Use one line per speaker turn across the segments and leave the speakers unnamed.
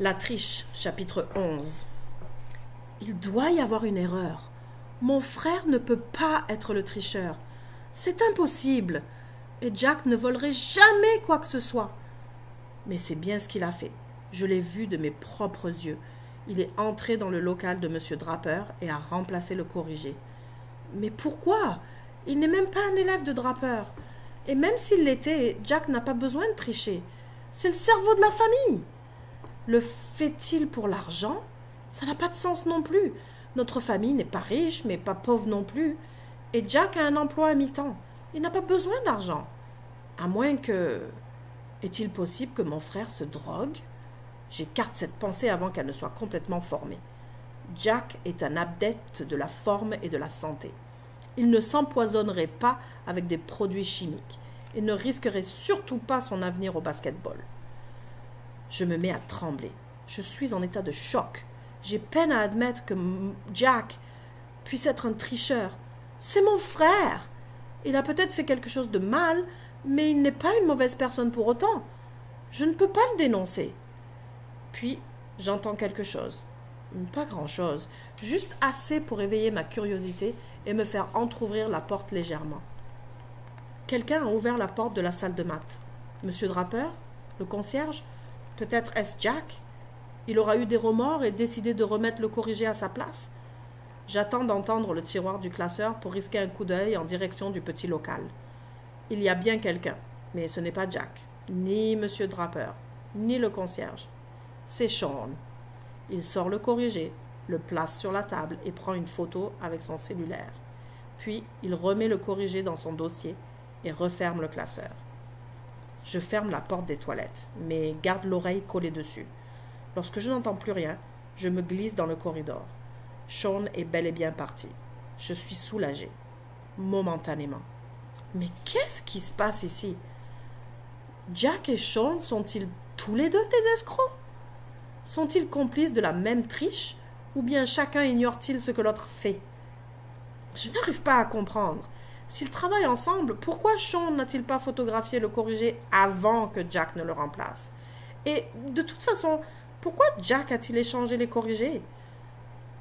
La triche, chapitre 11. Il doit y avoir une erreur. Mon frère ne peut pas être le tricheur. C'est impossible. Et Jack ne volerait jamais quoi que ce soit. Mais c'est bien ce qu'il a fait. Je l'ai vu de mes propres yeux. Il est entré dans le local de M. Draper et a remplacé le corrigé. Mais pourquoi? Il n'est même pas un élève de Draper. Et même s'il l'était, Jack n'a pas besoin de tricher. C'est le cerveau de la famille. Le fait-il pour l'argent? Ça n'a pas de sens non plus. Notre famille n'est pas riche, mais pas pauvre non plus. Et Jack a un emploi à mi-temps. Il n'a pas besoin d'argent. À moins que... Est-il possible que mon frère se drogue? J'écarte cette pensée avant qu'elle ne soit complètement formée. Jack est un adepte de la forme et de la santé. Il ne s'empoisonnerait pas avec des produits chimiques et ne risquerait surtout pas son avenir au basket-ball. Je me mets à trembler. Je suis en état de choc. J'ai peine à admettre que Jack puisse être un tricheur. C'est mon frère. Il a peut-être fait quelque chose de mal, mais il n'est pas une mauvaise personne pour autant. Je ne peux pas le dénoncer. Puis, j'entends quelque chose. Pas grand-chose, juste assez pour éveiller ma curiosité et me faire entr'ouvrir la porte légèrement. Quelqu'un a ouvert la porte de la salle de maths. Monsieur Draper? Le concierge? Peut-être est-ce Jack? Il aura eu des remords et décidé de remettre le corrigé à sa place? J'attends d'entendre le tiroir du classeur pour risquer un coup d'œil en direction du petit local. Il y a bien quelqu'un, mais ce n'est pas Jack, ni Monsieur Draper, ni le concierge. C'est Sean. Il sort le corrigé, le place sur la table et prend une photo avec son cellulaire. Puis, il remet le corrigé dans son dossier et referme le classeur. Je ferme la porte des toilettes, mais garde l'oreille collée dessus. Lorsque je n'entends plus rien, je me glisse dans le corridor. Sean est bel et bien parti. Je suis soulagée, momentanément. Mais qu'est-ce qui se passe ici? Jack et Sean sont-ils tous les deux des escrocs? Sont-ils complices de la même triche, ou bien chacun ignore-t-il ce que l'autre fait? Je n'arrive pas à comprendre. S'ils travaillent ensemble, pourquoi Sean n'a-t-il pas photographié le corrigé avant que Jack ne le remplace? Et de toute façon, pourquoi Jack a-t-il échangé les corrigés?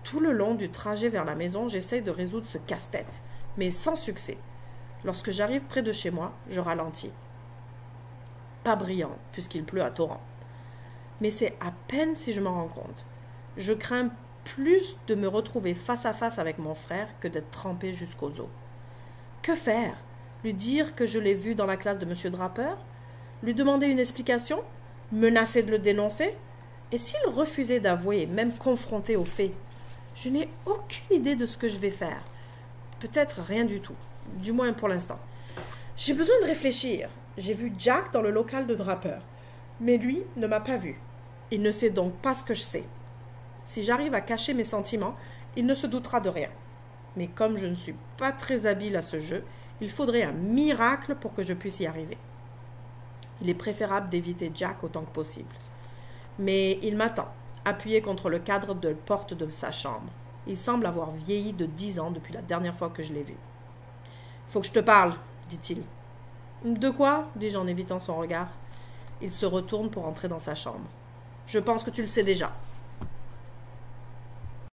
Tout le long du trajet vers la maison, j'essaye de résoudre ce casse-tête, mais sans succès. Lorsque j'arrive près de chez moi, je ralentis. Pas brillant, puisqu'il pleut à torrent. Mais c'est à peine si je m'en rends compte. Je crains plus de me retrouver face à face avec mon frère que d'être trempé jusqu'aux os. Que faire? Lui dire que je l'ai vu dans la classe de M. Draper? Lui demander une explication? Menacer de le dénoncer? Et s'il refusait d'avouer, même confronté aux faits? Je n'ai aucune idée de ce que je vais faire. Peut-être rien du tout, du moins pour l'instant. J'ai besoin de réfléchir. J'ai vu Jack dans le local de Draper, mais lui ne m'a pas vu. Il ne sait donc pas ce que je sais. Si j'arrive à cacher mes sentiments, il ne se doutera de rien. Mais comme je ne suis pas très habile à ce jeu, il faudrait un miracle pour que je puisse y arriver. Il est préférable d'éviter Jack autant que possible. Mais il m'attend, appuyé contre le cadre de porte de sa chambre. Il semble avoir vieilli de 10 ans depuis la dernière fois que je l'ai vu. « Faut que je te parle, dit-il. »« De quoi ?» dis-je en évitant son regard. Il se retourne pour entrer dans sa chambre. « Je pense que tu le sais déjà. »